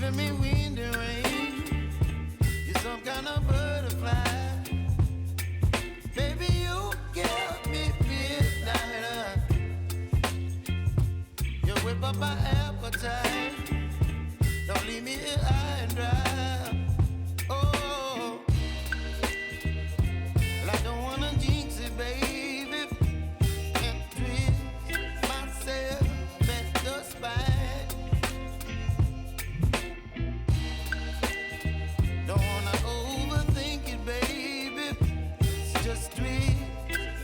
giving me wind and rain. You're some kind of butterfly. Baby, you give me midnight. You whip up my appetite. Don't leave me here high and dry. Oh, well, I don't wanna jinx it, baby, and twist myself at the spine. Don't wanna overthink it, baby. It's just twist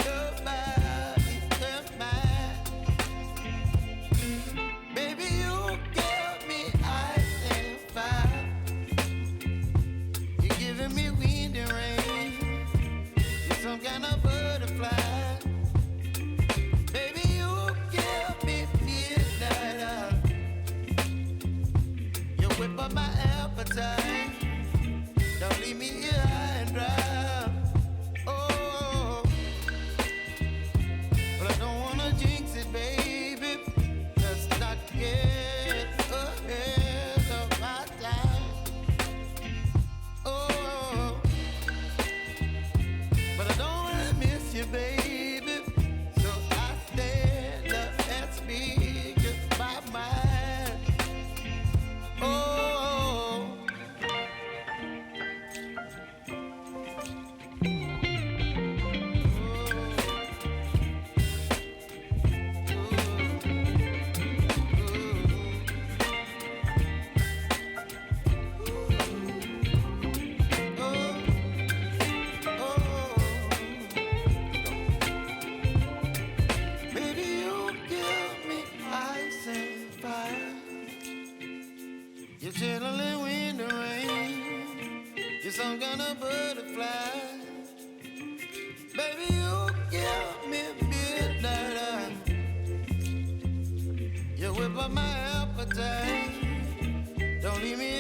your body and mine. Baby, you give me ice and fire. You're giving me wind and rain. You're some kind of butterfly. Baby, you give me midnight. You whip up my appetite. Don't leave me here high and dry. Oh, but I don't wanna jinx it, baby. Let's not get ahead of my time. Oh, but I don't wanna miss you, baby. So I stand up and speak my mind. Oh. Baby, you give me ice and fire. You're chilling wind and rain. You're some kind of butterfly. Baby, you give me midnight. You whip up my appetite. Don't leave me